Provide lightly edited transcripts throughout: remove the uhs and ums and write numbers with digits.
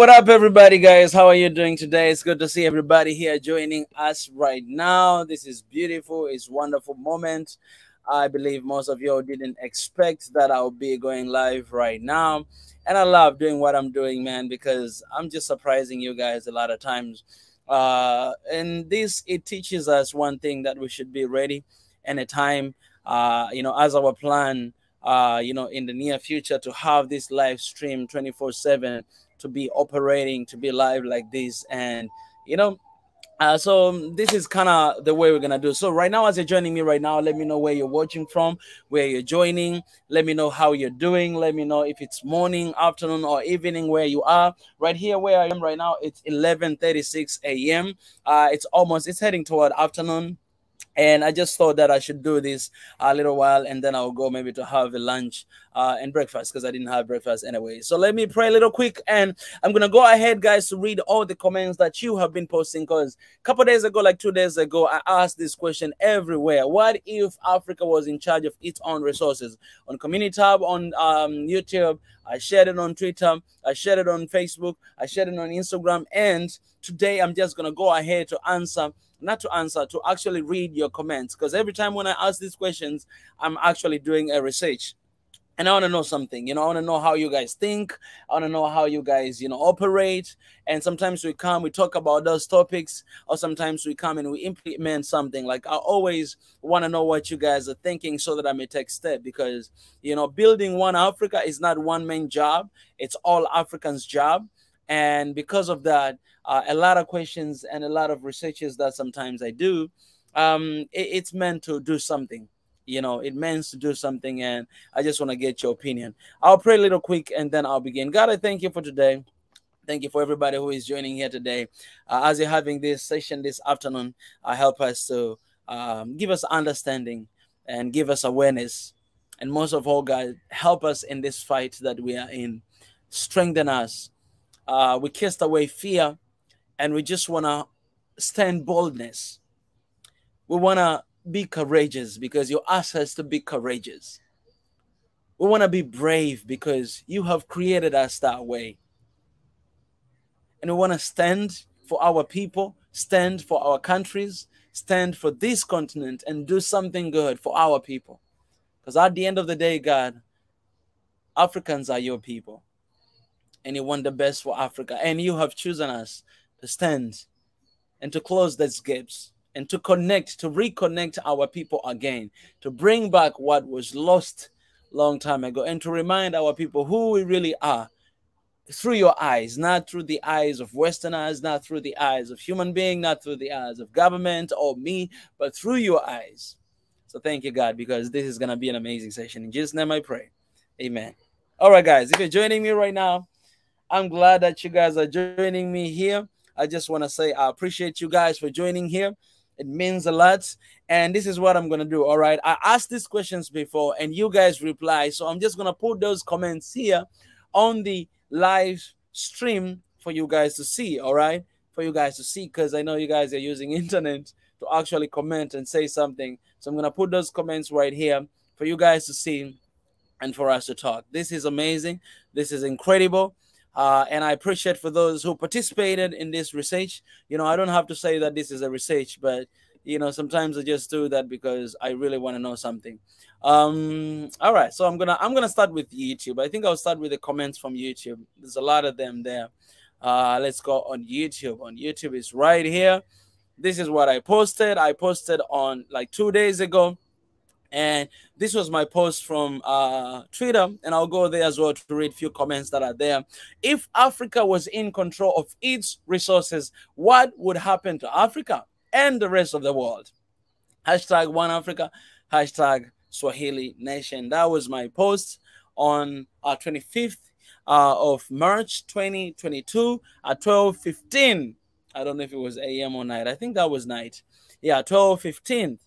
What up, everybody, guys? How are you doing today? It's good to see everybody here joining us right now. This is beautiful. It's wonderful moment. I believe most of you didn't expect that I'll be going live right now. And I love doing what I'm doing, man, because I'm just surprising you guys a lot of times. And this, it teaches us one thing, that we should be ready anytime, as our plan, in the near future, to have this live stream 24/7, to be operating, to be live like this. And you know so this is kind of the way we're gonna do. So right now, as you're joining me right now, let me know where you're watching from, where you're joining. Let me know how you're doing. Let me know if it's morning, afternoon, or evening where you are. Right here where I am right now, it's 11:36 a.m. It's heading toward afternoon. And I just thought that I should do this a little while, and then I'll go maybe to have a lunch and breakfast, because I didn't have breakfast anyway. So let me pray a little quick, and I'm going to go ahead, guys, to read all the comments that you have been posting, because a couple days ago, like 2 days ago, I asked this question everywhere. What if Africa was in charge of its own resources? On Community Tab, on YouTube, I shared it on Twitter, I shared it on Facebook, I shared it on Instagram, and today I'm just going to go ahead to to actually read your comments, because every time when I ask these questions, I'm actually doing a research. And I want to know something, I want to know how you guys think. I want to know how you guys, operate. And sometimes we talk about those topics, or sometimes we come and we implement something. Like, I always want to know what you guys are thinking, so that I may take step, because, building one Africa is not one man job. It's all Africans' job. And because of that, a lot of questions and a lot of researches that sometimes I do, it's meant to do something. It means to do something, and I just want to get your opinion. I'll pray a little quick, and then I'll begin. God, I thank you for today. Thank you for everybody who is joining here today. As you're having this session this afternoon, help us to give us understanding and give us awareness. And most of all, God, help us in this fight that we are in. Strengthen us. We cast away fear, and we just want to stand boldness. We want to be courageous, because you ask us to be courageous. We want to be brave, because you have created us that way. And we want to stand for our people, stand for our countries, stand for this continent, and do something good for our people. Because at the end of the day, God, Africans are your people. And you want the best for Africa. And you have chosen us to stand and to close these gaps, and to reconnect our people again, to bring back what was lost long time ago, and to remind our people who we really are through your eyes, not through the eyes of Westerners, not through the eyes of human beings, not through the eyes of government or me, but through your eyes. So thank you, God, because this is going to be an amazing session. In Jesus' name I pray. Amen. All right, guys, if you're joining me right now, I'm glad that you guys are joining me here. I just want to say I appreciate you guys for joining here. It means a lot. And this is what I'm going to do. All right. I asked these questions before, and you guys reply. So I'm just going to put those comments here on the live stream for you guys to see. All right. For you guys to see, because I know you guys are using internet to actually comment and say something. So I'm going to put those comments right here for you guys to see and for us to talk. This is amazing. This is incredible. And I appreciate for those who participated in this research. I don't have to say that this is a research, but, sometimes I just do that because I really want to know something. All right. So I'm gonna start with YouTube. I think I'll start with the comments from YouTube. There's a lot of them there. Let's go on YouTube. On YouTube is right here. This is what I posted. I posted on like 2 days ago. And this was my post from Twitter, and I'll go there as well to read a few comments that are there. If Africa was in control of its resources, what would happen to Africa and the rest of the world? Hashtag One Africa, hashtag Swahili Nation. That was my post on 25th of March 2022 at 12:15. I don't know if it was AM or night. I think that was night. Yeah, 12:15.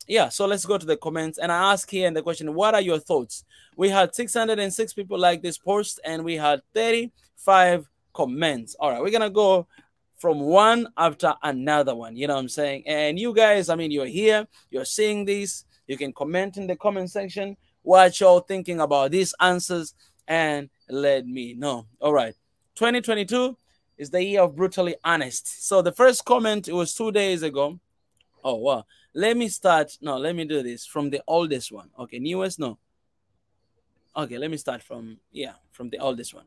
Yeah, so let's go to the comments, and I ask here in the question, what are your thoughts? We had 606 people like this post, and we had 35 comments. All right, we're gonna go from one after another one, you know what I'm saying? And you guys, I mean, you're here, you're seeing this, you can comment in the comment section what y'all thinking about these answers, and let me know. All right, 2022 is the year of brutally honest. So the first comment, it was 2 days ago. Oh, wow. Let me start. No, let me do this from the oldest one. Okay, newest, no. Okay, let me start from, yeah, from the oldest one.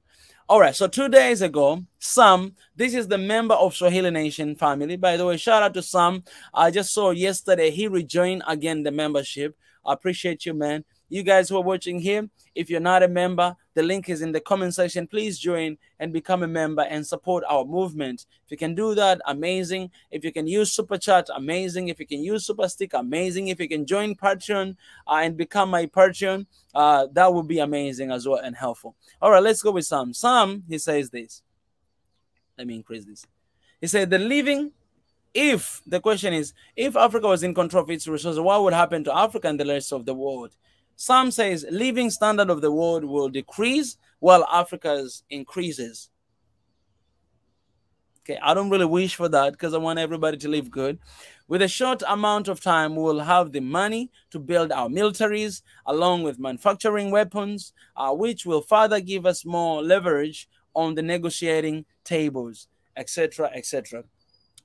All right, so 2 days ago, Sam, this is the member of Swahili Nation family. By the way, shout out to Sam. I just saw yesterday he rejoined again the membership. I appreciate you, man. You guys who are watching here, if you're not a member, the link is in the comment section. Please join and become a member and support our movement. If you can do that, amazing. If you can use Super Chat, amazing. If you can use Super Stick, amazing. If you can join Patreon and become my Patreon, that would be amazing as well and helpful. All right, let's go with Sam. Sam, he says this. Let me increase this. He said, if the question is, if Africa was in control of its resources, what would happen to Africa and the rest of the world? Sam says living standard of the world will decrease while Africa's increases. Okay, I don't really wish for that because I want everybody to live good. With a short amount of time, we will have the money to build our militaries along with manufacturing weapons, which will further give us more leverage on the negotiating tables, etc., etc.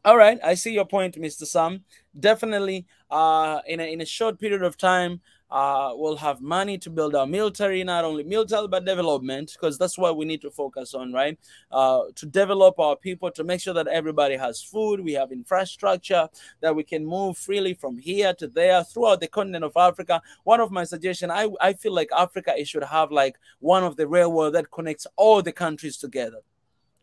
All right, I see your point, Mr. Sam. Definitely, in a short period of time, we'll have money to build our military, not only military, but development, because that's what we need to focus on, right? To develop our people, to make sure that everybody has food, we have infrastructure, that we can move freely from here to there throughout the continent of Africa. One of my suggestions, I feel like Africa, it should have like one of the railroad that connects all the countries together.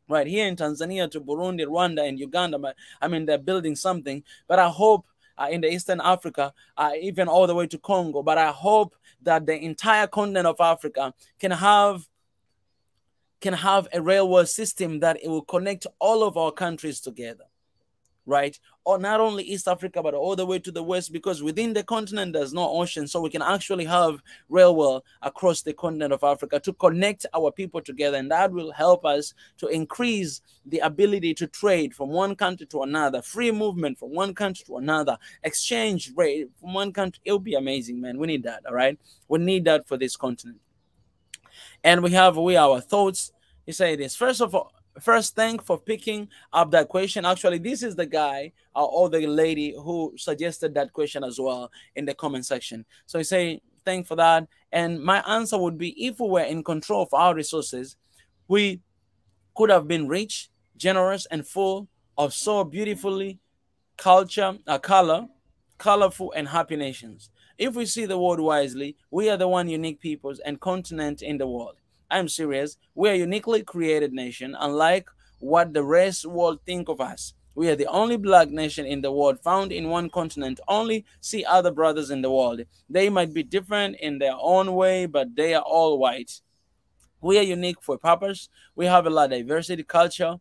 Right here in Tanzania to Burundi, Rwanda, and Uganda. I mean, they're building something, but I hope in the Eastern Africa, even all the way to Congo, but I hope that the entire continent of Africa can have a railway system that it will connect all of our countries together, right? Or not only East Africa, but all the way to the West, because within the continent, there's no ocean. So we can actually have railway across the continent of Africa to connect our people together. And that will help us to increase the ability to trade from one country to another, free movement from one country to another, exchange rate from one country. It'll be amazing, man. We need that, all right? We need that for this continent. And we have our thoughts. You say this. First, thank for picking up that question. Actually, this is the guy or the lady who suggested that question as well in the comment section. So you say, thank for that. And my answer would be, if we were in control of our resources, we could have been rich, generous, and full of so beautifully colorful and happy nations. If we see the world wisely, we are the one unique peoples and continent in the world. I'm serious. We are a uniquely created nation, unlike what the rest world think of us. We are the only black nation in the world found in one continent. Only see other brothers in the world. They might be different in their own way, but they are all white. We are unique for a purpose. We have a lot of diversity, culture,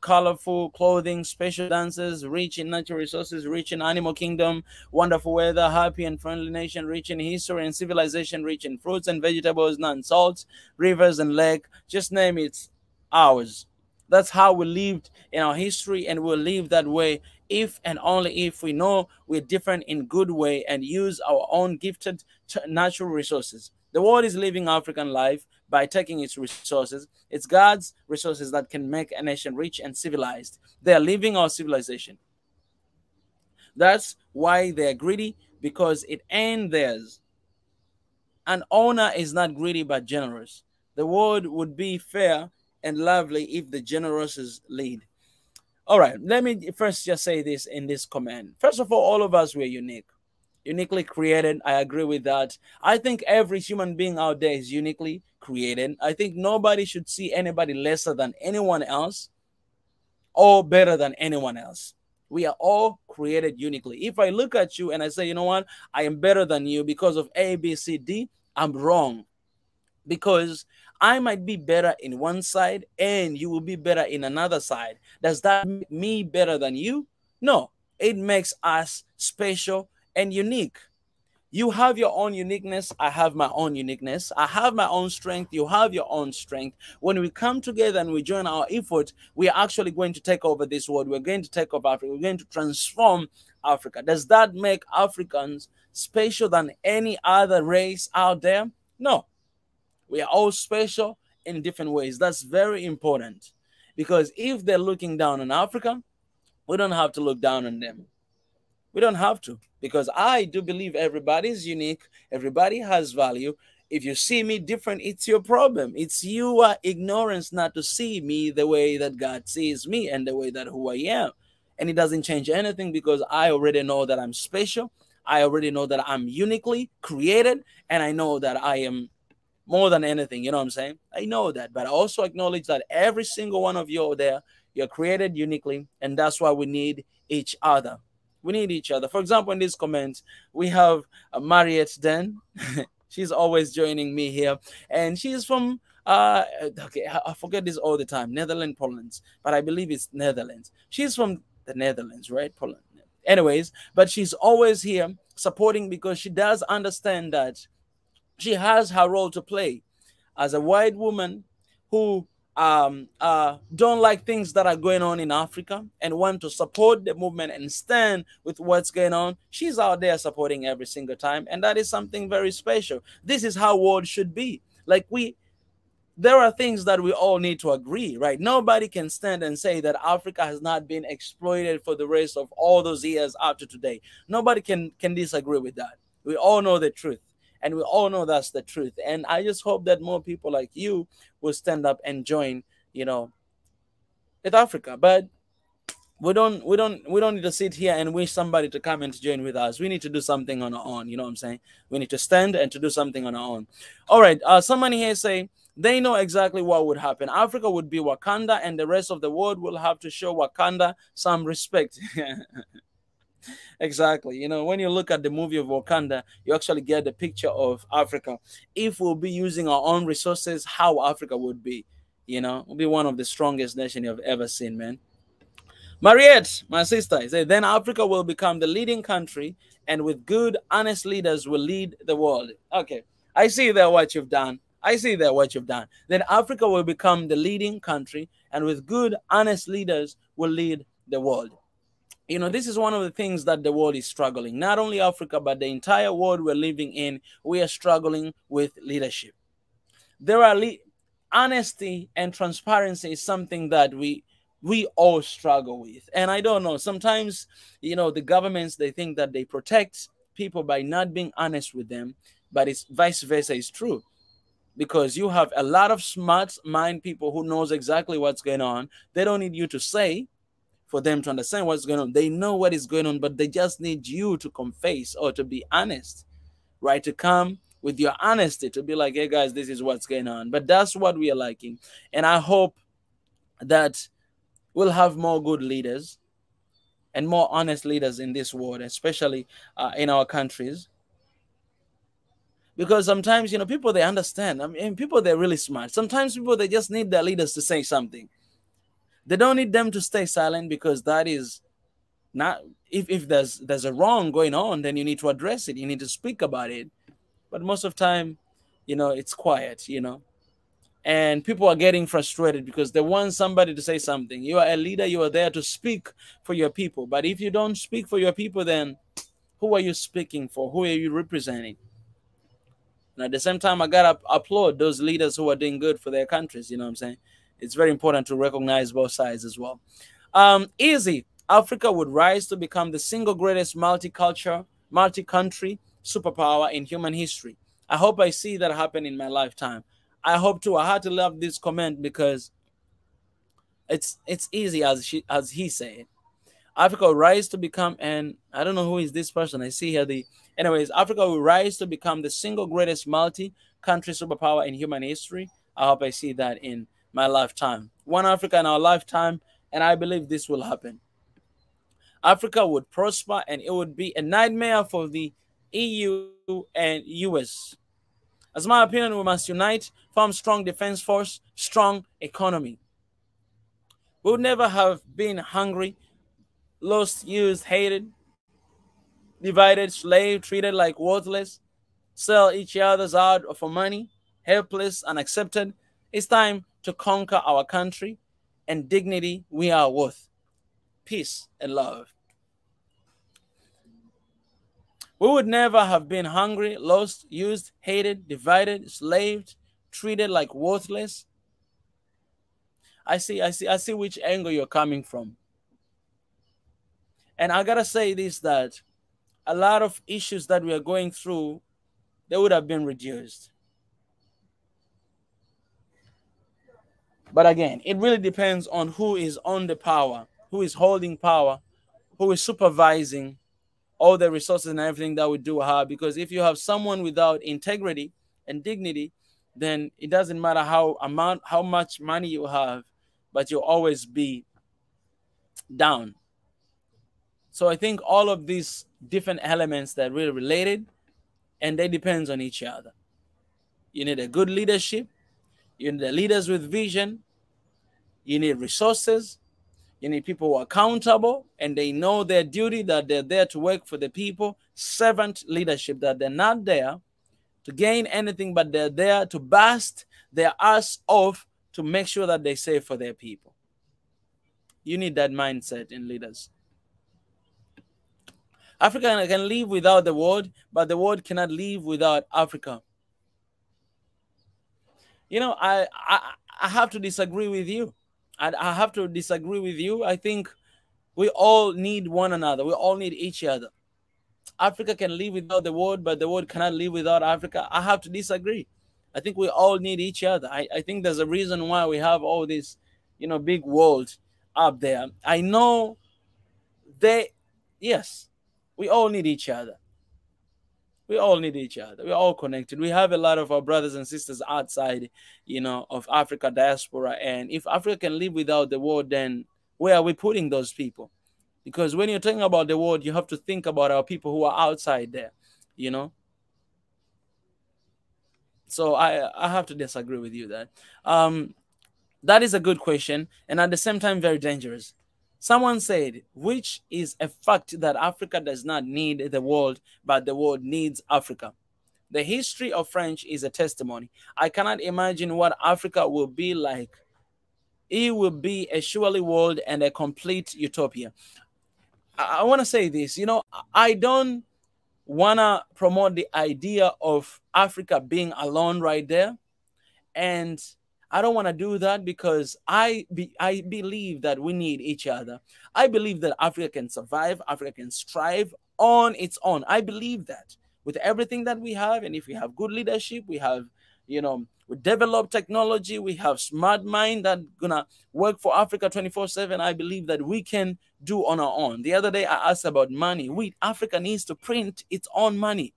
colorful clothing, special dances, rich in natural resources, rich in animal kingdom, wonderful weather, happy and friendly nation, rich in history and civilization, rich in fruits and vegetables, non-salt, rivers and lake, just name it, ours. That's how we lived in our history, and we'll live that way if and only if we know we're different in good way and use our own gifted natural resources. The world is living African life by taking its resources. It's God's resources that can make a nation rich and civilized. They are living our civilization. That's why they're greedy, because it ain't theirs. An owner is not greedy but generous. The world would be fair and lovely if the generous lead. All right, let me first just say this in this comment. First of all of us were uniquely created. I agree with that. I think every human being out there is uniquely created. I think nobody should see anybody lesser than anyone else or better than anyone else. We are all created uniquely. If I look at you and I say, you know what, I am better than you because of A, B, C, D, I'm wrong. Because I might be better in one side and you will be better in another side. Does that make me better than you? No, it makes us special and unique. You have your own uniqueness. I have my own uniqueness. I have my own strength. You have your own strength. When we come together and we join our effort, we are actually going to take over this world. We're going to take over Africa. We're going to transform Africa. Does that make Africans special than any other race out there? No. We are all special in different ways. That's very important. Because if they're looking down on Africa, we don't have to look down on them. We don't have to, because I do believe everybody is unique. Everybody has value. If you see me different, it's your problem. It's your ignorance not to see me the way that God sees me and the way that who I am. And it doesn't change anything, because I already know that I'm special. I already know that I'm uniquely created, and I know that I am more than anything. You know what I'm saying? I know that, but I also acknowledge that every single one of you out there, you're created uniquely, and that's why we need each other. We need each other. For example, in these comments, we have Mariette Den. She's always joining me here, and she's from okay, I forget this all the time, Netherlands, Poland, but I believe it's Netherlands. She's from the Netherlands, right? Poland. Anyways, but she's always here supporting, because she does understand that she has her role to play as a white woman who don't like things that are going on in Africa and want to support the movement and stand with what's going on. She's out there supporting every single time, and that is something very special. This is how world should be. Like, there are things that we all need to agree, right? Nobody can stand and say that Africa has not been exploited for the rest of all those years up to today. Nobody can disagree with that. We all know the truth, and we all know that's the truth. And I just hope that more people like you will stand up and join, with Africa. But we don't need to sit here and wish somebody to come and join with us. We need to do something on our own. You know what I'm saying? We need to stand and to do something on our own. All right. Somebody here say they know exactly what would happen. Africa would be Wakanda, and the rest of the world will have to show Wakanda some respect. Exactly. When you look at the movie of Wakanda, you actually get the picture of Africa. If we'll be using our own resources, how Africa would be. We'll be one of the strongest nations you've ever seen, man. Mariette, my sister, said, then Africa will become the leading country, and with good, honest leaders will lead the world. Okay, I see there what you've done. I see there what you've done. Then Africa will become the leading country, and with good, honest leaders will lead the world. This is one of the things that the world is struggling. Not only Africa, but the entire world we're living in, we are struggling with leadership. Honesty and transparency is something that we all struggle with. And I don't know, sometimes, the governments, they think that they protect people by not being honest with them, but it's vice versa is true. Because you have a lot of smart mind people who knows exactly what's going on. They don't need you to say for them to understand what's going on. They know what is going on, but they just need you to confess or to be honest, right? To come with your honesty, to be like, hey guys, this is what's going on. But that's what we are liking. And I hope that we'll have more good leaders and more honest leaders in this world, especially in our countries. Because sometimes, people, they understand. I mean, people, they're really smart. Sometimes people, they just need their leaders to say something. They don't need them to stay silent, because that is not, if there's a wrong going on, then you need to address it. You need to speak about it. But most of the time, it's quiet, and people are getting frustrated because they want somebody to say something. You are a leader. You are there to speak for your people. But if you don't speak for your people, then who are you speaking for? Who are you representing? And at the same time, I got to applaud those leaders who are doing good for their countries. You know what I'm saying? It's very important to recognize both sides as well. Easy. Africa would rise to become the single greatest multi-country superpower in human history. I hope I see that happen in my lifetime. I hope to. I had to love this comment because it's easy, as he said. Africa will rise to become, and I don't know who is this person. I see here anyways, Africa will rise to become the single greatest multi-country superpower in human history. I hope I see that in my lifetime. One Africa in our lifetime, and I believe this will happen. Africa would prosper, and it would be a nightmare for the EU and US. As my opinion, we must unite, form strong defense force, strong economy. We would never have been hungry, lost, used, hated, divided, slave, treated like worthless, sell each other's out for money, helpless, unaccepted. It's time to conquer our country and dignity we are worth. Peace and love. We would never have been hungry, lost, used, hated, divided, slaved, treated like worthless. I see which angle you're coming from. And I gotta say this, that a lot of issues that we are going through, they would have been reduced. But again, it really depends on who is on the power, who is holding power, who is supervising all the resources and everything that we do have. Because if you have someone without integrity and dignity, then it doesn't matter how much money you have, but you'll always be down. So I think all of these different elements that are really related, and they depends on each other. You need a good leadership, you need leaders with vision, you need resources, you need people who are accountable and they know their duty, that they're there to work for the people. Servant leadership, that they're not there to gain anything, but they're there to bust their ass off to make sure that they save for their people. You need that mindset in leaders. Africa can live without the world, but the world cannot live without Africa. You know, I have to disagree with you. I have to disagree with you. I think we all need one another. We all need each other. Africa can live without the world, but the world cannot live without Africa. I have to disagree. I think we all need each other. I think there's a reason why we have all this, big world up there. I know yes, we all need each other. We all need each other. We're all connected. We have a lot of our brothers and sisters outside, of Africa diaspora. And if Africa can live without the world, then where are we putting those people? Because when you're talking about the world, you have to think about our people who are outside there, So I have to disagree with you there. That is a good question, and at the same time, very dangerous. Someone said, which is a fact that Africa does not need the world, but the world needs Africa. The history of French is a testimony. I cannot imagine what Africa will be like. It will be a surely world and a complete utopia. I want to say this, I don't want to promote the idea of Africa being alone right there. And I don't want to do that because I believe that we need each other. I believe that Africa can survive, Africa can strive on its own. I believe that with everything that we have, and if we have good leadership, we have, we develop technology, we have smart mind that gonna work for Africa 24/7. I believe that we can do on our own. The other day I asked about money. Africa needs to print its own money.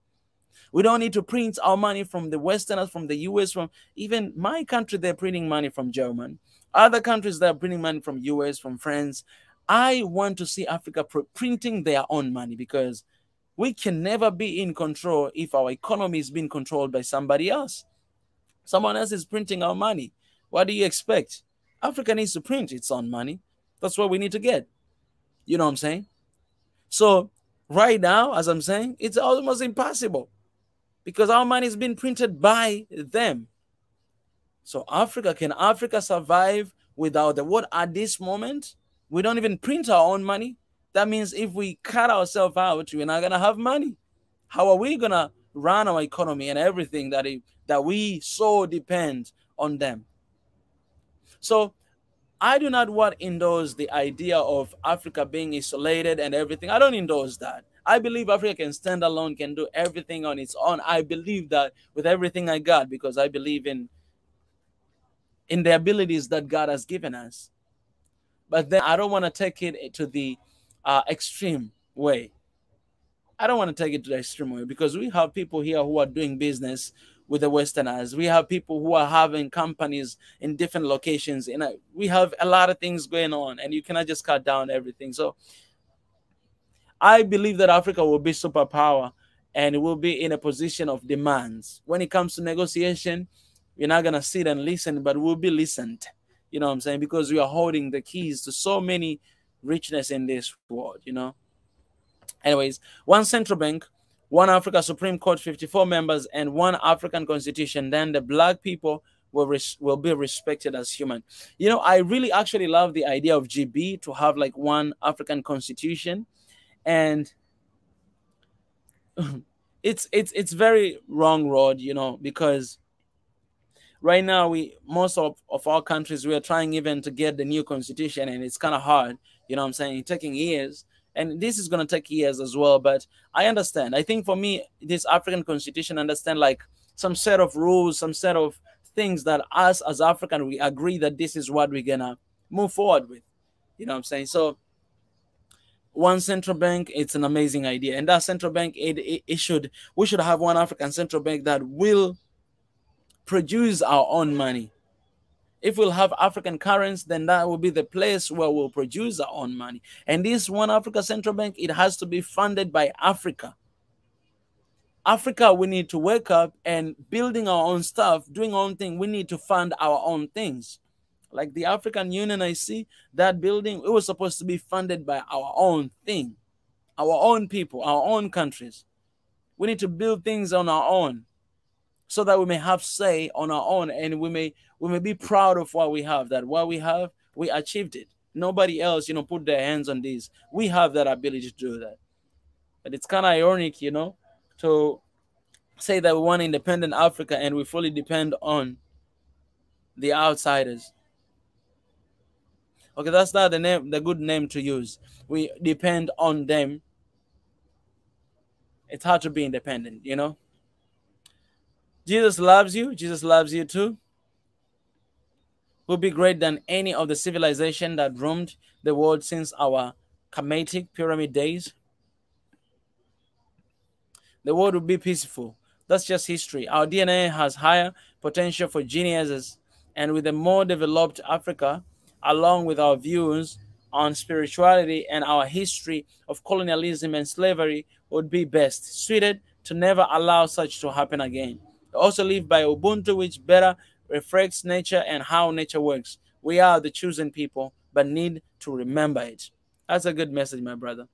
We don't need to print our money from the Westerners, from the US, from even my country, they're printing money from German. Other countries, they're printing money from US, from France. I want to see Africa printing their own money, because we can never be in control if our economy is being controlled by somebody else. Someone else is printing our money. What do you expect? Africa needs to print its own money. That's what we need to get. You know what I'm saying? So right now, as I'm saying, it's almost impossible, because our money is being printed by them. So can Africa survive without the world at this moment? We don't even print our own money. That means if we cut ourselves out, we're not going to have money. How are we going to run our economy and everything that we so depend on them? So I do not want to endorse the idea of Africa being isolated and everything. I don't endorse that. I believe Africa can stand alone, can do everything on its own. I believe that with everything I got, because I believe in the abilities that God has given us. But then I don't want to take it to the extreme way. I don't want to take it to the extreme way, because we have people here who are doing business with the Westerners. We have people who are having companies in different locations. We have a lot of things going on, and you cannot just cut down everything. So I believe that Africa will be superpower, and it will be in a position of demands. When it comes to negotiation, we're not going to sit and listen, but we'll be listened. You know what I'm saying? Because we are holding the keys to so many richness in this world, Anyways, one central bank, one Africa Supreme Court, 54 members, and one African constitution. Then the black people will be respected as human. I really actually love the idea of GB to have like one African constitution. And it's very wrong road, because right now, most of our countries, we are trying even to get the new constitution, and it's kind of hard. You know what I'm saying? It's taking years, and this is going to take years as well. But I understand. I think for me, this African constitution understand like some set of rules, some set of things that us as African, we agree that this is what we're gonna move forward with. You know what I'm saying? So one central bank, it's an amazing idea, and that central bank, we should have one African central bank that will produce our own money. If we'll have African currency, then that will be the place where we'll produce our own money. And this one Africa central bank, it has to be funded by Africa. Africa, we need to wake up and building our own stuff, doing our own thing. We need to fund our own things. Like the African Union, I see that building, it was supposed to be funded by our own thing, our own people, our own countries. We need to build things on our own so that we may have say on our own, and we may be proud of what we have, that what we have, we achieved it. Nobody else, put their hands on this. We have that ability to do that. But it's kind of ironic, to say that we want independent Africa and we fully depend on the outsiders. Okay, that's not the good name to use. We depend on them. It's hard to be independent, Jesus loves you. Jesus loves you too. Will be greater than any of the civilization that roamed the world since our Kemetic pyramid days. The world will be peaceful. That's just history. Our DNA has higher potential for geniuses, and with a more developed Africa, along with our views on spirituality and our history of colonialism and slavery, would be best suited to never allow such to happen again. We also live by Ubuntu, which better reflects nature and how nature works. We are the chosen people, but need to remember it. That's a good message, my brother.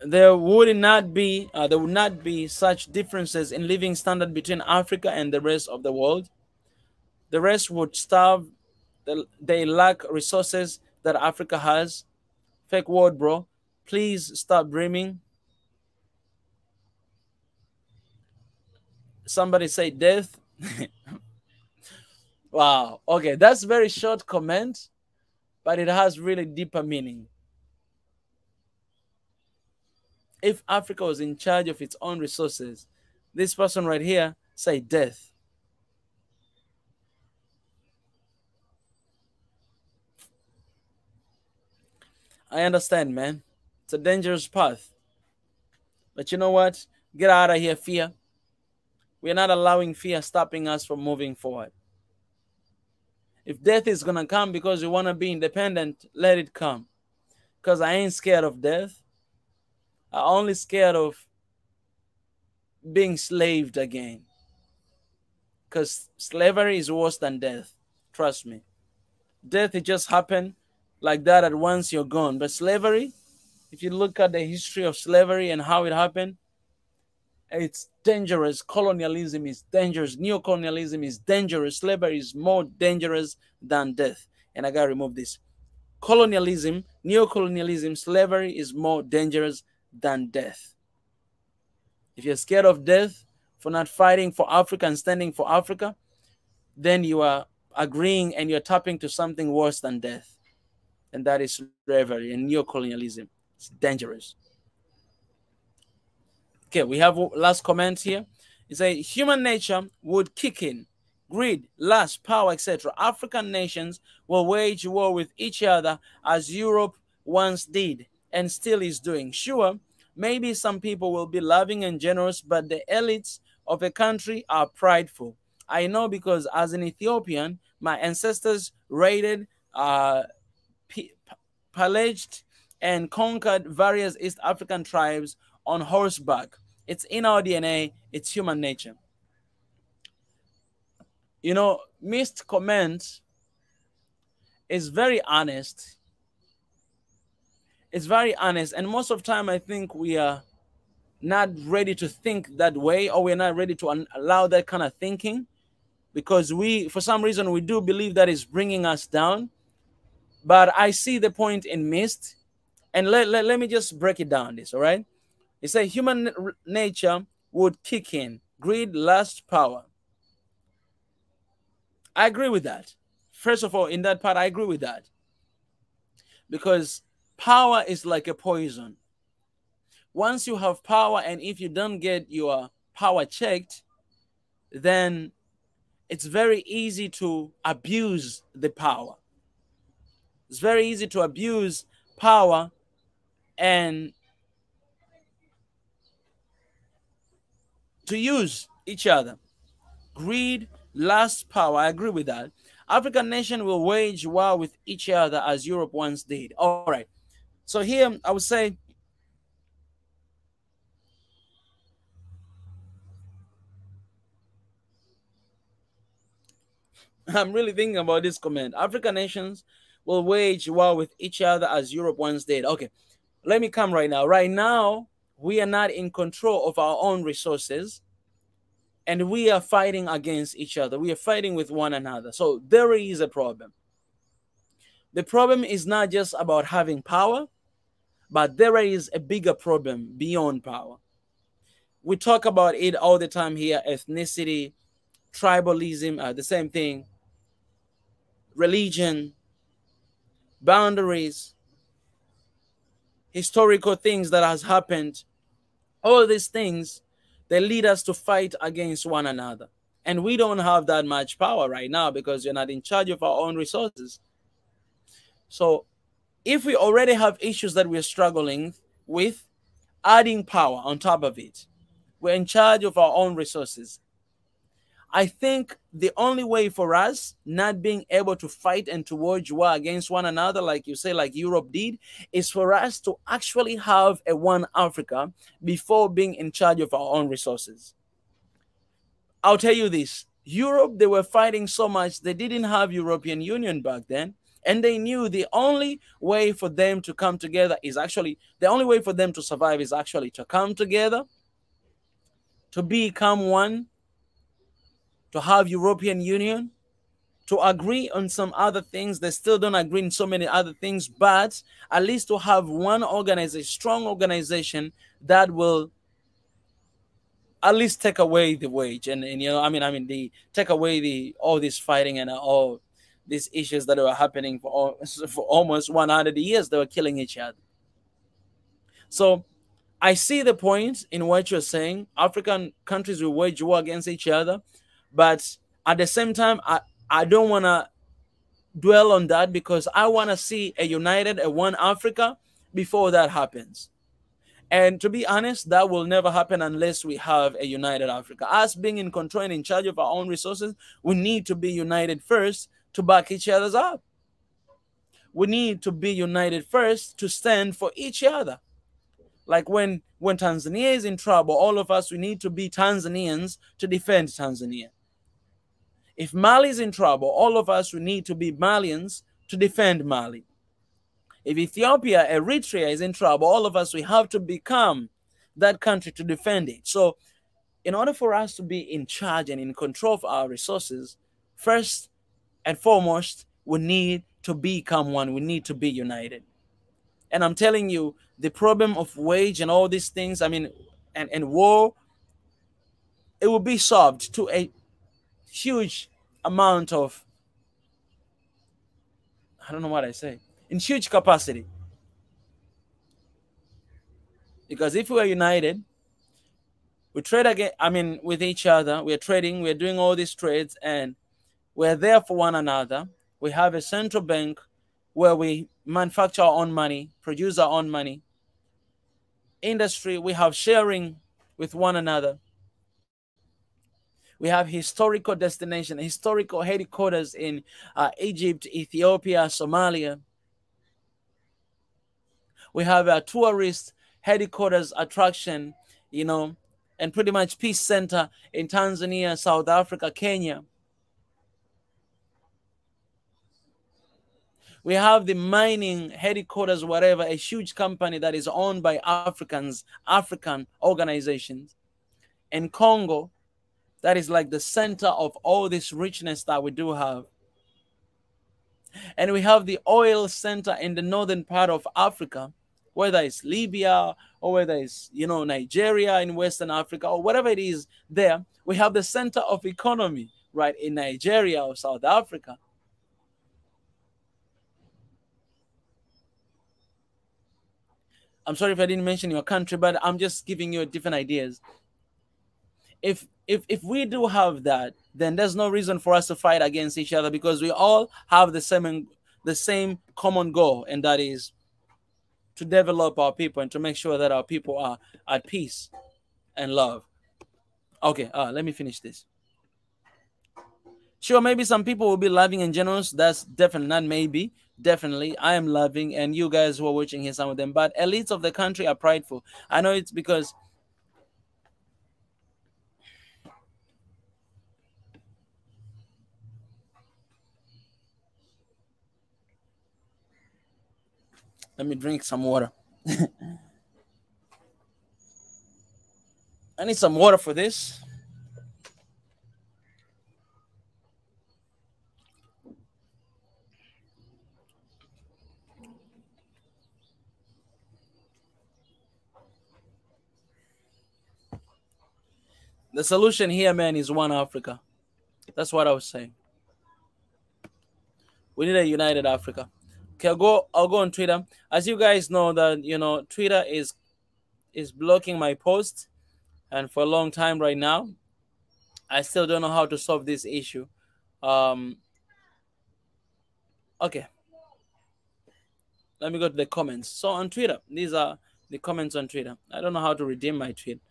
There would not be such differences in living standard between Africa and the rest of the world. The rest would starve. They lack resources that Africa has. Fake word, bro. Please stop dreaming. Somebody say death. Wow. Okay, that's very short comment, but it has really deeper meaning. If Africa was in charge of its own resources, this person right here say death. I understand, man. It's a dangerous path. But you know what? Get out of here, fear. We're not allowing fear stopping us from moving forward. If death is going to come because you want to be independent, let it come. Because I ain't scared of death. I'm only scared of being slaved again. Because slavery is worse than death. Trust me. Death, it just happened like that at once you're gone. But slavery, if you look at the history of slavery and how it happened, it's dangerous. Colonialism is dangerous. Neocolonialism is dangerous. Slavery is more dangerous than death. And I got to remove this. Colonialism, neocolonialism, slavery is more dangerous than death. If you're scared of death for not fighting for Africa and standing for Africa, then you are agreeing and you're tapping to something worse than death. And that is slavery and neocolonialism. It's dangerous. Okay, we have last comment here. It says human nature would kick in. Greed, lust, power, etc. African nations will wage war with each other as Europe once did and still is doing. Sure, maybe some people will be loving and generous, but the elites of a country are prideful. I know because as an Ethiopian, my ancestors raided, pillaged, and conquered various East African tribes on horseback. It's in our DNA. It's human nature. Missed comment is very honest. It's very honest. And most of the time, I think we are not ready to think that way, or we're not ready to allow that kind of thinking, because for some reason, we do believe that is bringing us down. But I see the point in missed. And let me just break it down all right? He said human nature would kick in. Greed, lust, power. I agree with that. First of all, in that part, I agree with that. Because power is like a poison. Once you have power, and if you don't get your power checked, then it's very easy to abuse the power. It's very easy to abuse power and to use each other. Greed, lust, power. I agree with that. African nation will wage war with each other as Europe once did. All right. So here I would say I'm really thinking about this comment. African nations will wage war with each other as Europe once did. Okay, let me come right now. Right now, we are not in control of our own resources, and we are fighting against each other. We are fighting with one another. So there is a problem. The problem is not just about having power, but there is a bigger problem beyond power. We talk about it all the time here: ethnicity, tribalism, the same thing, religion, boundaries, historical things that has happened. All these things, they lead us to fight against one another. And we don't have that much power right now because you're not in charge of our own resources. So if we already have issues that we're struggling with, adding power on top of it, we're in charge of our own resources. I think the only way for us not being able to fight and to wage war against one another, like you say, like Europe did, is for us to actually have a one Africa before being in charge of our own resources. I'll tell you this. Europe, they were fighting so much, they didn't have European Union back then. And they knew the only way for them to come together is actually, the only way for them to survive is actually to come together, to become one, to have European Union, to agree on some other things. They still don't agree on so many other things, but at least to have one organization, strong organization that will at least take away the wage and you know, the take away the all this fighting and all these issues that were happening for almost 100 years. They were killing each other. So I see the point in what you're saying. African countries will wage war against each other. But at the same time, I don't want to dwell on that because I want to see a united, a one Africa before that happens. And to be honest, that will never happen unless we have a united Africa. Us being in control and in charge of our own resources, we need to be united first to back each other's up. We need to be united first to stand for each other. Like when Tanzania is in trouble, all of us, we need to be Tanzanians to defend Tanzania. If Mali is in trouble, all of us, we need to be Malians to defend Mali. If Ethiopia, Eritrea is in trouble, all of us, we have to become that country to defend it. So in order for us to be in charge and in control of our resources, first and foremost, we need to become one. We need to be united. And I'm telling you, the problem of wage and all these things, and war, it will be solved to a huge amount of, I don't know what I say, in huge capacity. Because if we are united, we trade again, with each other, we're trading, we're doing all these trades, and we're there for one another. We have a central bank where we manufacture our own money, produce our own money. Industry, we have sharing with one another. We have historical destination, historical headquarters in Egypt, Ethiopia, Somalia. We have a tourist headquarters attraction, and pretty much peace center in Tanzania, South Africa, Kenya. We have the mining headquarters, whatever, a huge company that is owned by African organizations. In Congo, that is like the center of all this richness that we do have. And we have the oil center in the northern part of Africa, whether it's Libya or whether it's, Nigeria in Western Africa, or whatever it is there, we have the center of economy, right, in Nigeria or South Africa. I'm sorry if I didn't mention your country, but I'm just giving you different ideas. If we do have that, then there's no reason for us to fight against each other, because we all have the same common goal, and that is to develop our people and to make sure that our people are at peace and love. Okay, let me finish this. Sure, maybe some people will be loving and generous. That's definitely not maybe. Definitely, I am loving, and you guys who are watching here, some of them. But elites of the country are prideful. I know it's because let me drink some water. I need some water for this. The solution here, man, is one Africa. That's what I was saying. We need a united Africa. Okay, I'll go on Twitter. As you guys know that, Twitter is blocking my posts, and for a long time right now, I still don't know how to solve this issue. Okay. Let me go to the comments. So on Twitter, these are the comments on Twitter. I don't know how to redeem my tweet.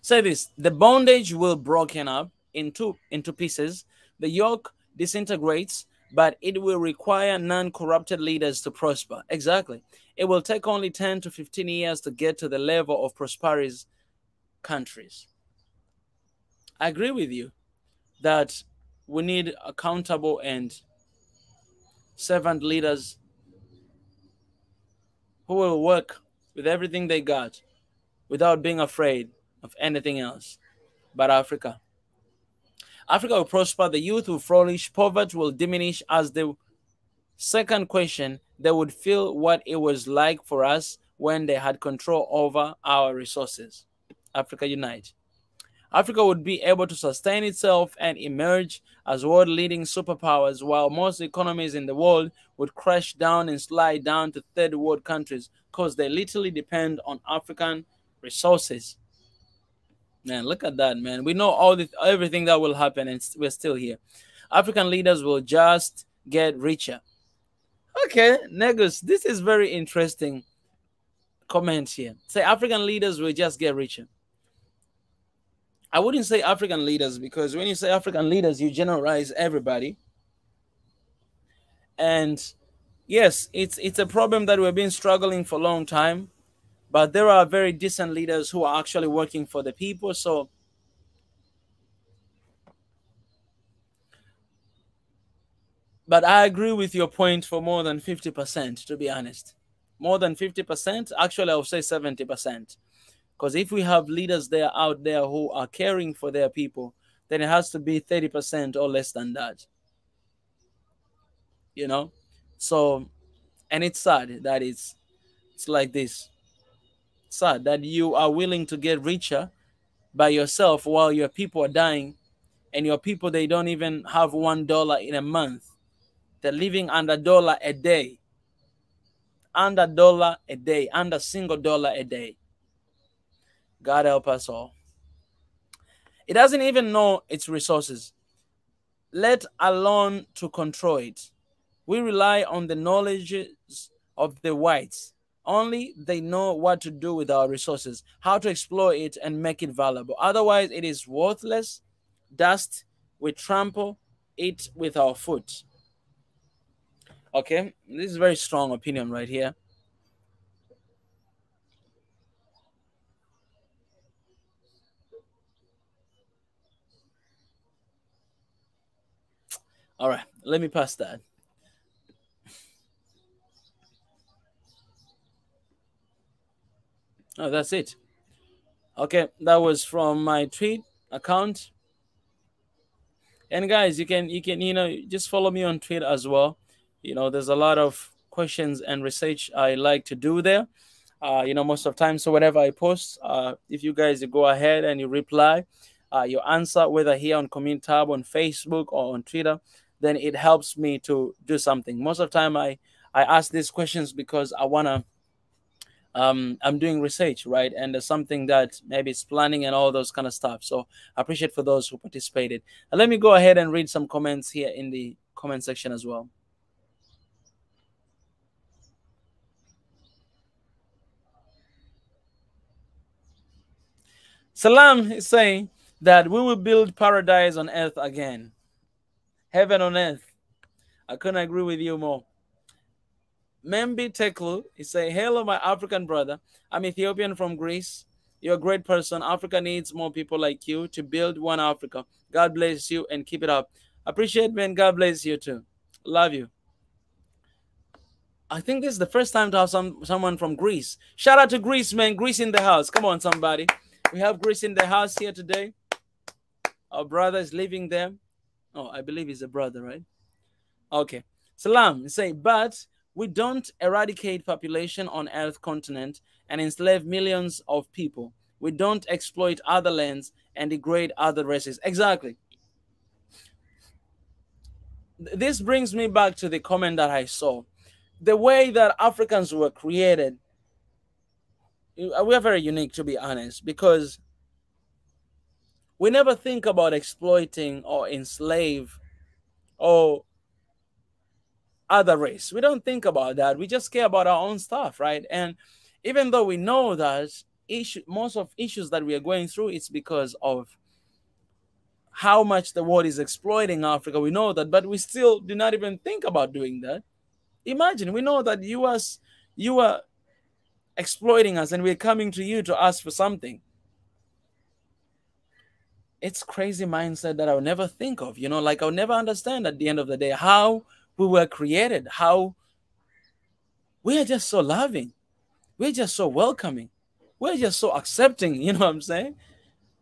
Say this: the bondage will broken up into pieces. The yoke disintegrates, but it will require non-corrupted leaders to prosper. Exactly. It will take only 10 to 15 years to get to the level of prosperous countries. I agree with you that we need accountable and servant leaders who will work with everything they got without being afraid of anything else but Africa. Africa will prosper, the youth will flourish, poverty will diminish. As the second question, they would feel what it was like for us when they had control over our resources. Africa unite. Africa would be able to sustain itself and emerge as world-leading superpowers, while most economies in the world would crash down and slide down to third world countries because they literally depend on African resources. Man, look at that, man. We know everything that will happen, and we're still here. African leaders will just get richer. Okay, Negus, this is very interesting comment here. Say African leaders will just get richer. I wouldn't say African leaders, because when you say African leaders, you generalize everybody. And yes, it's a problem that we've been struggling for a long time. But there are very decent leaders who are actually working for the people. So, but I agree with your point for more than 50%, to be honest. More than 50%, actually, I would say 70%. Because if we have leaders out there who are caring for their people, then it has to be 30% or less than that. So, and it's sad that it's like this. It's sad that you are willing to get richer by yourself while your people are dying, and your people, they don't even have $1 in a month. They're living under $1 a day. Under $1 a day, under single dollar a day. God help us all. It doesn't even know its resources, let alone to control it. We rely on the knowledge of the whites. Only they know what to do with our resources, how to exploit it and make it valuable. Otherwise, it is worthless dust. We trample it with our foot. Okay, this is a very strong opinion right here. All right, let me pass that. Oh, that's it. Okay, that was from my tweet account. And guys, you can just follow me on Twitter as well. There's a lot of questions and research I like to do there. Most of the time. So whatever I post, if you guys go ahead and you reply, you answer, whether here on Community Tab on Facebook or on Twitter, then it helps me to do something. Most of the time, I ask these questions because I wanna. I'm doing research, right? And there's something that maybe it's planning and all those kind of stuff. So I appreciate for those who participated. And let me go ahead and read some comments here in the comment section as well. Salam is saying that we will build paradise on earth again. Heaven on earth. I couldn't agree with you more. Membi Teklu is saying, hello, my African brother. I'm Ethiopian from Greece. You're a great person. Africa needs more people like you to build one Africa. God bless you and keep it up. Appreciate, man. God bless you too. Love you. I think this is the first time to have someone from Greece. Shout out to Greece, man. Greece in the house. Come on, somebody. We have Greece in the house here today. Our brother is living there. Oh, I believe he's a brother, right? Okay. Salam, say, but we don't eradicate population on Earth continent and enslave millions of people. We don't exploit other lands and degrade other races. Exactly. This brings me back to the comment that I saw. The way that Africans were created, we are very unique, to be honest, because we never think about exploiting or enslave or other race. We don't think about that. We just care about our own stuff, right? And even though we know that most of issues that we are going through, it's because of how much the world is exploiting Africa. We know that, but we still do not even think about doing that. Imagine, we know that you are exploiting us and we're coming to you to ask for something. It's crazy mindset that I'll never think of, like I'll never understand at the end of the day how we were created, how we are just so loving. We're just so welcoming. We're just so accepting, you know what I'm saying?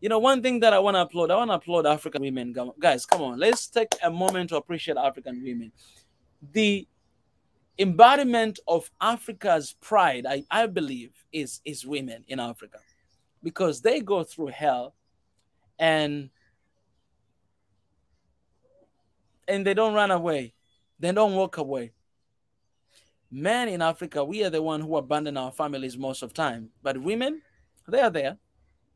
One thing that I want to applaud African women. Guys, come on, let's take a moment to appreciate African women. The embodiment of Africa's pride, I believe, is women in Africa, because they go through hell and they don't run away. They don't walk away. Men in Africa, we are the one who abandon our families most of the time. But women, they are there.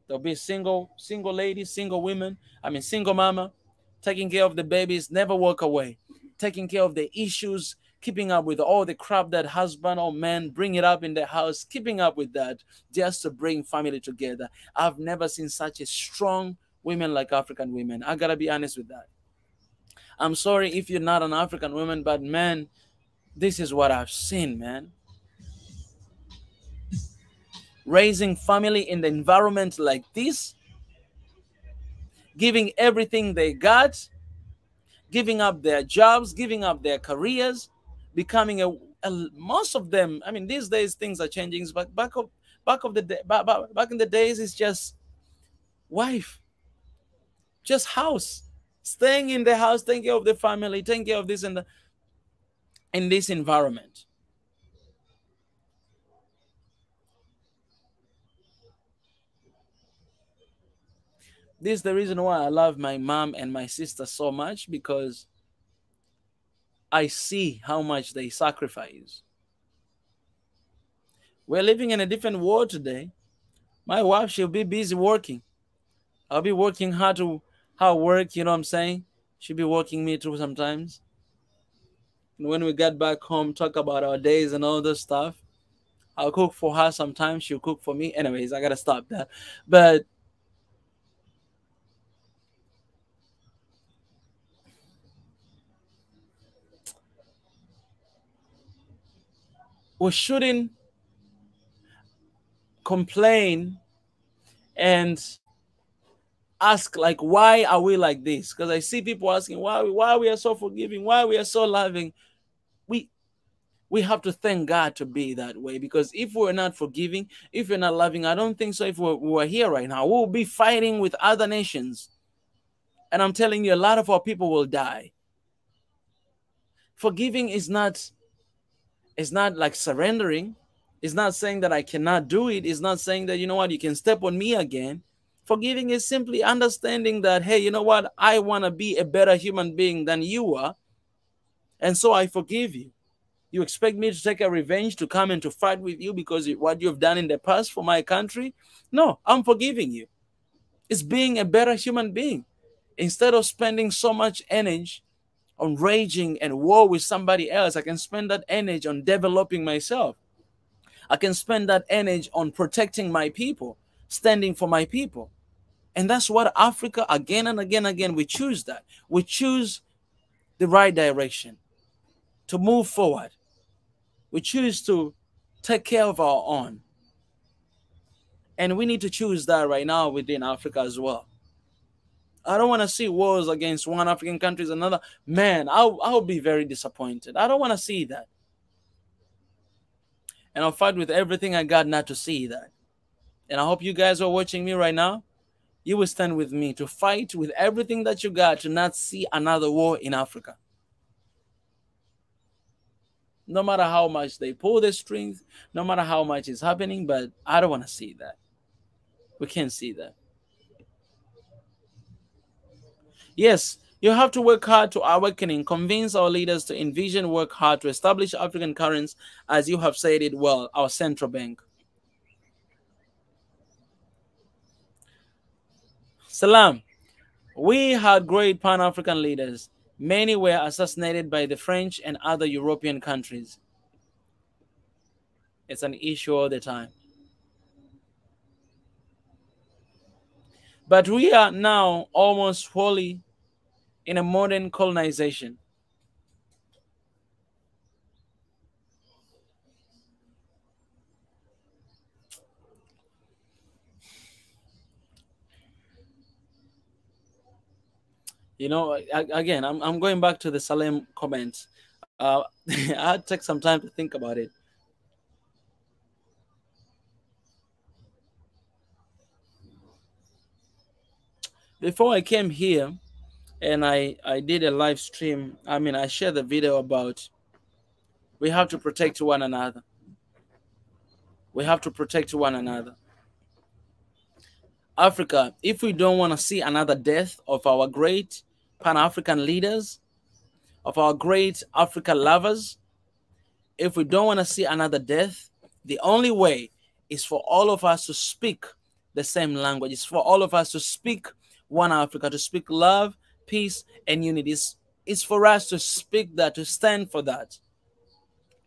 There'll be single ladies, single women, single mama, taking care of the babies, never walk away, taking care of the issues, keeping up with all the crap that husband or men bring it up in the house, keeping up with that just to bring family together. I've never seen such a strong women like African women. I gotta be honest with that. I'm sorry if you're not an African woman, but man, this is what I've seen, man. Raising family in the environment like this, giving everything they got, giving up their jobs, giving up their careers, becoming most of them. These days things are changing, but back in the days, it's just wife, just house, staying in the house, taking care of the family, taking care of this and in this environment. This is the reason why I love my mom and my sister so much, because I see how much they sacrifice. We're living in a different world today. My wife, she'll be busy working. I'll be working hard to work, you know what I'm saying? She'll be working me too sometimes. And when we get back home, talk about our days and all this stuff. I'll cook for her sometimes. She'll cook for me. Anyways, I gotta stop that. But we shouldn't complain and ask, like, why are we like this? Because I see people asking why we are so forgiving, why we are so loving. We have to thank God to be that way, because if we're not forgiving, if we're not loving, I don't think so. If we were here right now, we'll be fighting with other nations And I'm telling you, a lot of our people will die. Forgiving is not like surrendering. It's not saying that I cannot do it. It's not saying that, you know what, you can step on me again. Forgiving is simply understanding that, hey, you know what, I want to be a better human being than you are. And so I forgive you. You expect me to take a revenge, to come and to fight with you because what you've done in the past for my country? No, I'm forgiving you. It's being a better human being. Instead of spending so much energy on raging and war with somebody else, I can spend that energy on developing myself. I can spend that energy on protecting my people, standing for my people. And that's what Africa, again and again, we choose that. We choose the right direction to move forward. We choose to take care of our own. And we need to choose that right now within Africa as well. I don't want to see wars against one African country and another. Man, I'll be very disappointed. I don't want to see that. And I'll fight with everything I got not to see that. And I hope you guys are watching me right now. You will stand with me to fight with everything that you got to not see another war in Africa. No matter how much they pull the strings, no matter how much is happening, but I don't want to see that. We can't see that. Yes, you have to work hard to awakening, convince our leaders to envision, work hard to establish African currency, as you have said it well, our central bank. Salam. We had great Pan-African leaders. Many were assassinated by the French and other European countries. It's an issue all the time. But we are now almost wholly in a modern colonization. You know, again, I'm going back to the Salem comments. I had to take some time to think about it. Before I came here and I did a live stream, I mean, I shared the video about we have to protect one another. We have to protect one another. Africa, if we don't want to see another death of our great Pan-African leaders, of our great Africa lovers, if we don't want to see another death, the only way is for all of us to speak the same language. It's for all of us to speak one Africa, to speak love, peace, and unity. It's for us to speak that, to stand for that,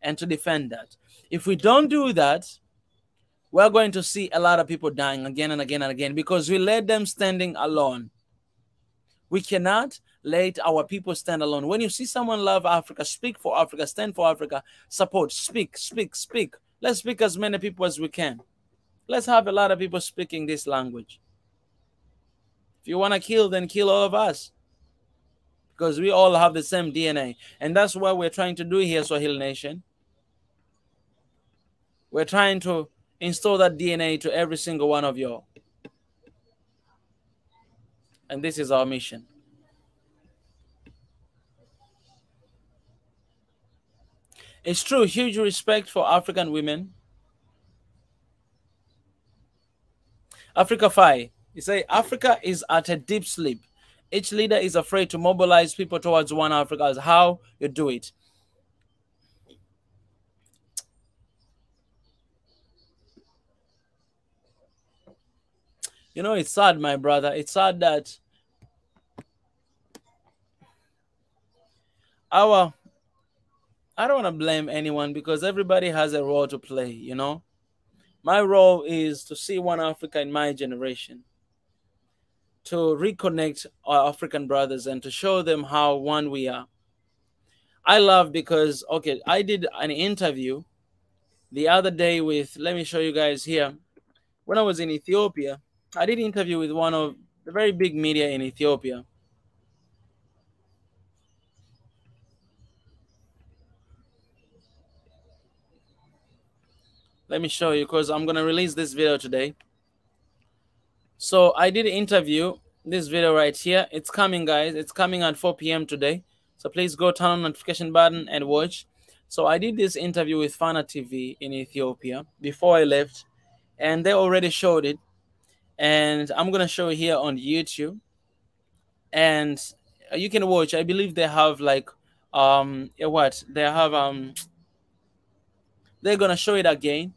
and to defend that. If we don't do that, we're going to see a lot of people dying again and again and again because we let them standing alone. We cannot let our people stand alone. When you see someone love Africa, speak for Africa, stand for Africa, support, speak, speak, speak. Let's speak as many people as we can. Let's have a lot of people speaking this language. If you want to kill, then kill all of us. Because we all have the same DNA. And that's what we're trying to do here, Swahili Nation. We're trying to install that DNA to every single one of you. And this is our mission. It's true, huge respect for African women. Africa Fi, you say Africa is at a deep sleep. Each leader is afraid to mobilize people towards one Africa. As how you do it. You know, it's sad, my brother. It's sad that I don't want to blame anyone because everybody has a role to play, you know. My role is to see one Africa in my generation, to reconnect our African brothers and to show them how one we are. I love because, okay, I did an interview the other day with, let me show you guys here. When I was in Ethiopia, I did an interview with one of the very big media in Ethiopia. Let me show you because I'm going to release this video today. So I did an interview this video right here. It's coming, guys. It's coming at 4 p.m. today. So please go turn on notification button and watch. So I did this interview with Fana TV in Ethiopia before I left, and they already showed it. And I'm gonna show it here on YouTube, and you can watch. I believe they have like what they have they're gonna show it again.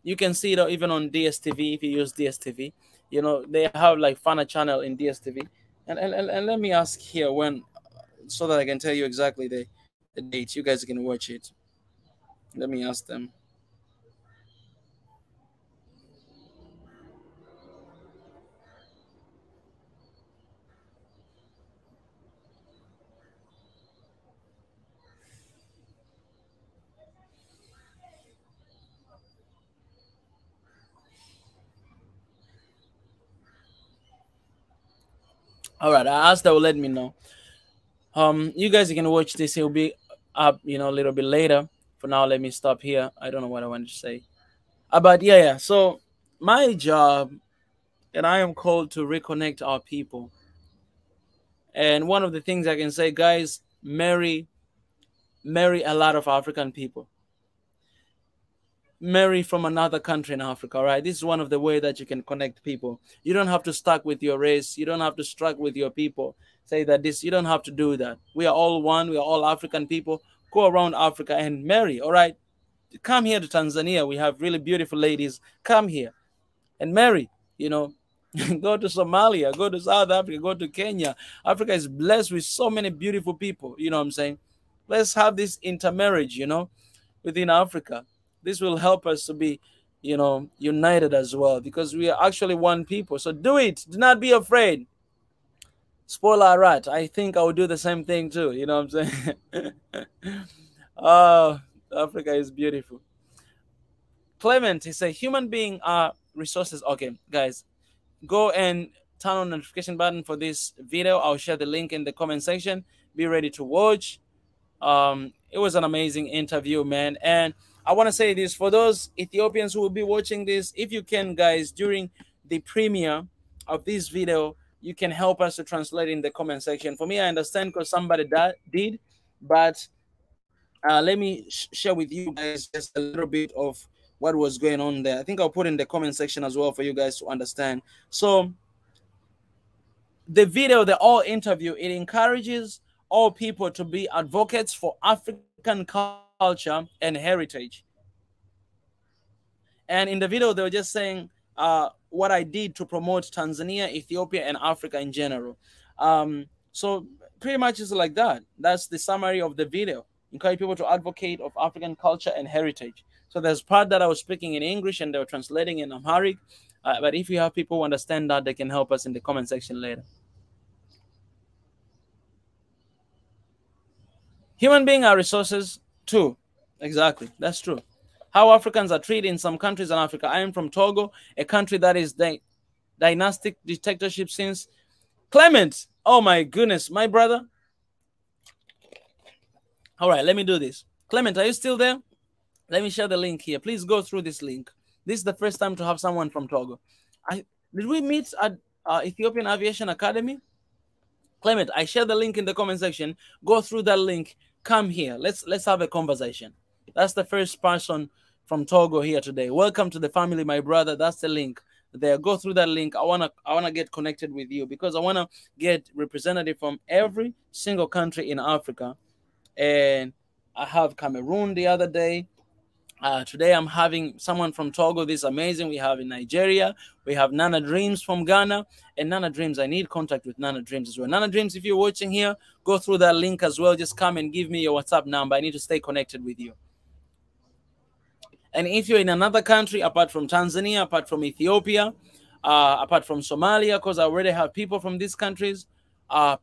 You can see it even on DSTV if you use DSTV. You know, they have like Fana channel in DSTV. And let me ask here when, so that I can tell you exactly the date. You guys can watch it. Let me ask them. All right, I asked, that will let me know. You guys can watch this. It'll be up, you know, a little bit later. For now, let me stop here. I don't know what I wanted to say. But yeah. So my job, and I am called to reconnect our people. And one of the things I can say, guys, marry a lot of African people. Marry from another country in Africa, right? This is one of the way that you can connect people. You don't have to stuck with your race. You don't have to stuck with your people. Say that this, you don't have to do that. We are all one. We are all African people. Go around Africa and marry, all right? Come here to Tanzania. We have really beautiful ladies. Come here and marry, you know. Go to Somalia, go to South Africa, go to Kenya. Africa is blessed with so many beautiful people, you know what I'm saying? Let's have this intermarriage, you know, within Africa. This will help us to be, you know, united as well, because we are actually one people. So do it. Do not be afraid. Spoiler alert. I think I will do the same thing too. You know what I'm saying? Oh, Africa is beautiful. Clement, he said, human being are resources. Okay, guys, go and turn on the notification button for this video. I'll share the link in the comment section. Be ready to watch. It was an amazing interview, man. And I want to say this for those Ethiopians who will be watching this. If you can, guys, during the premiere of this video, you can help us to translate in the comment section. For me, I understand because somebody did, but let me share with you guys just a little bit of what was going on there. I think I'll put in the comment section as well for you guys to understand. So the video, the all interview, it encourages all people to be advocates for African culture and heritage. And in the video, they were just saying what I did to promote Tanzania, Ethiopia, and Africa in general. So pretty much it's like that. That's the summary of the video. Encourage people to advocate of African culture and heritage. So there's part that I was speaking in English and they were translating in Amharic. But if you have people who understand that, they can help us in the comment section later. Human beings are resources too. Exactly. That's true. How Africans are treated in some countries in Africa. I am from Togo, a country that is dynastic dictatorship since Clement. Oh my goodness, my brother. All right, let me do this. Clement, are you still there? Let me share the link here. Please go through this link. This is the first time to have someone from Togo. Did we meet at Ethiopian Aviation Academy? Clement, I share the link in the comment section. Go through that link. Come here. Let's have a conversation. That's the first person from Togo here today. Welcome to the family, my brother. That's the link there. Go through that link. I wanna get connected with you because I wanna get representative from every single country in Africa. And I have Cameroon the other day. Today I'm having someone from Togo. This is amazing. We have in Nigeria. We have Nana Dreams from Ghana. And Nana Dreams, I need contact with Nana Dreams as well. Nana Dreams, if you're watching here, go through that link as well. Just come and give me your WhatsApp number. I need to stay connected with you. And if you're in another country, apart from Tanzania, apart from Ethiopia, apart from Somalia, because I already have people from these countries,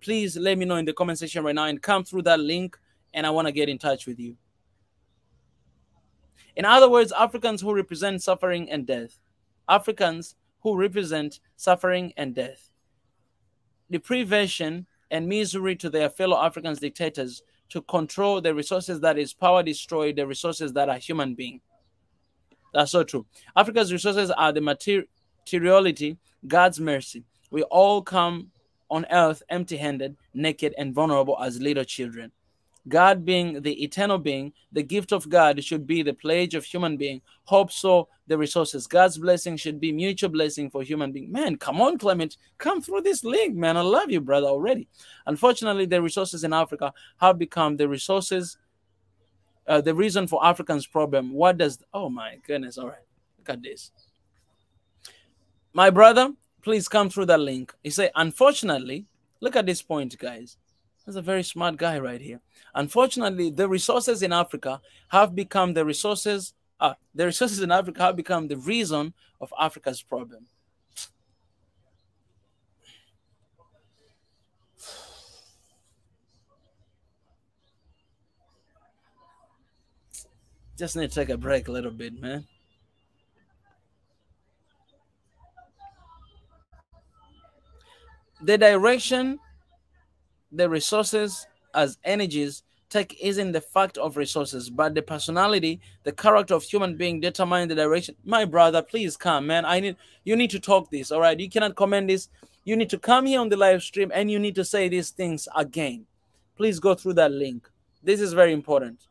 please let me know in the comment section right now and come through that link. And I want to get in touch with you. In other words, Africans who represent suffering and death. Africans who represent suffering and death. Deprivation and misery to their fellow Africans dictators to control the resources that is power destroy, the resources that are human being. That's so true. Africa's resources are the materiality, God's mercy. We all come on earth empty-handed, naked, and vulnerable as little children. God being the eternal being, the gift of God should be the pledge of human being. Hope so the resources. God's blessing should be mutual blessing for human being. Man, come on, Clement. Come through this link, man. I love you, brother, already. Unfortunately, the resources in Africa have become the resources, the reason for Africans' problem. What does, oh my goodness, all right. Look at this. My brother, please come through that link. He said, unfortunately, look at this point, guys. That's a very smart guy right here. Unfortunately, the resources in Africa have become the resources in Africa have become the reason of Africa's problem. Just need to take a break a little bit, man. The direction the resources as energies take isn't the fact of resources, but the personality, the character of human being determine the direction. My brother, please come, man. You need to talk this, all right? You cannot comment this. You need to come here on the live stream and you need to say these things again. Please go through that link. This is very important.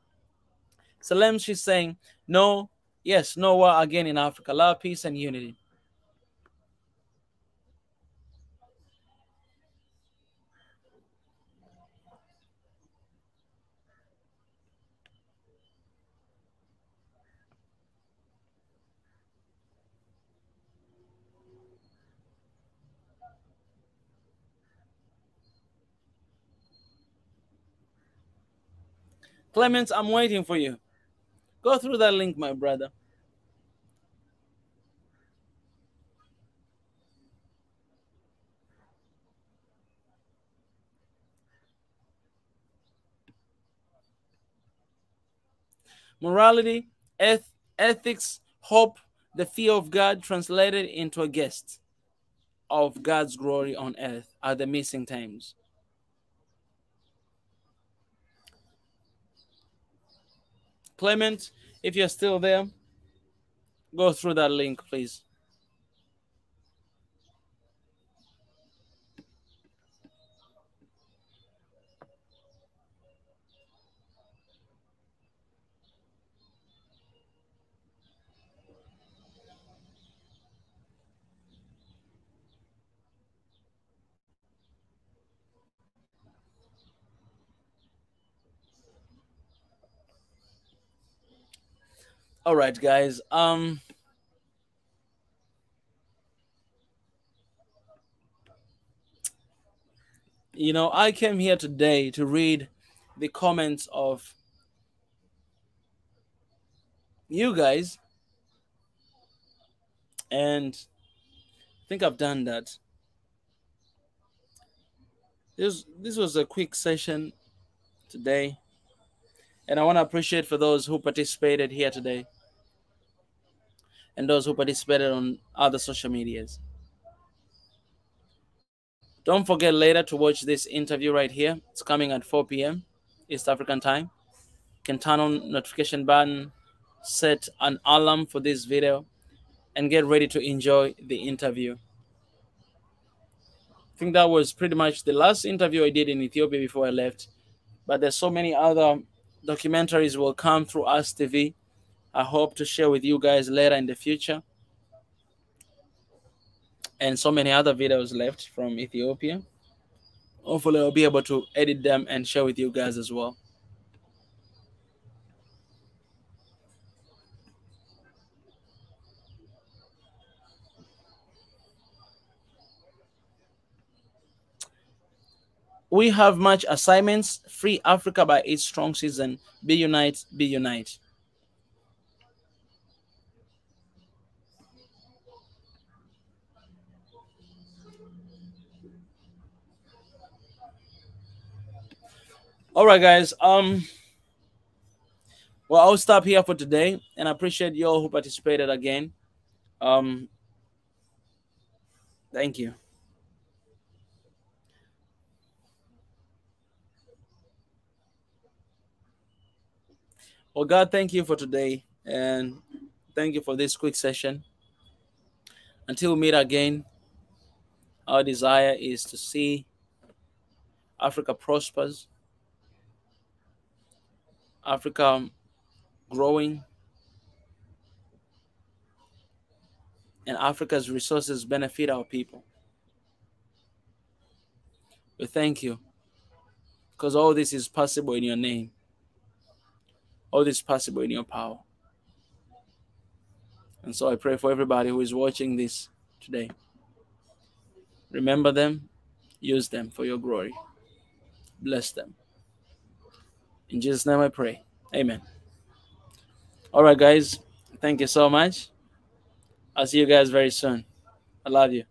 Salem, she's saying, no, yes, no war again in Africa. Love, peace, and unity. Clemens, I'm waiting for you. Go through that link, my brother. Morality, ethics, hope, the fear of God translated into a guest of God's glory on earth are the missing times. Clement, if you're still there, go through that link, please. All right, guys. I came here today to read the comments of you guys, and I think I've done that. This was a quick session today, and I want to appreciate for those who participated here today and those who participated on other social medias. Don't forget later to watch this interview right here. It's coming at 4 p.m. East African time. You can turn on notification button, set an alarm for this video, and get ready to enjoy the interview. I think that was pretty much the last interview I did in Ethiopia before I left. But there's so many other documentaries will come through Us TV. I hope to share with you guys later in the future. And so many other videos left from Ethiopia. Hopefully I'll be able to edit them and share with you guys as well. We have much assignments. Free Africa by its strong season. Be unite, be unite. All right, guys. Well, I'll stop here for today, and I appreciate you all who participated again. Thank you. Well, God, thank you for today, and thank you for this quick session. Until we meet again, Our desire is to see Africa prospers, Africa growing, and Africa's resources benefit our people. We thank you because all this is possible in your name. All this is possible in your power. And so I pray for everybody who is watching this today. Remember them, use them for your glory. Bless them. In Jesus' name I pray. Amen. All right, guys. Thank you so much. I'll see you guys very soon. I love you.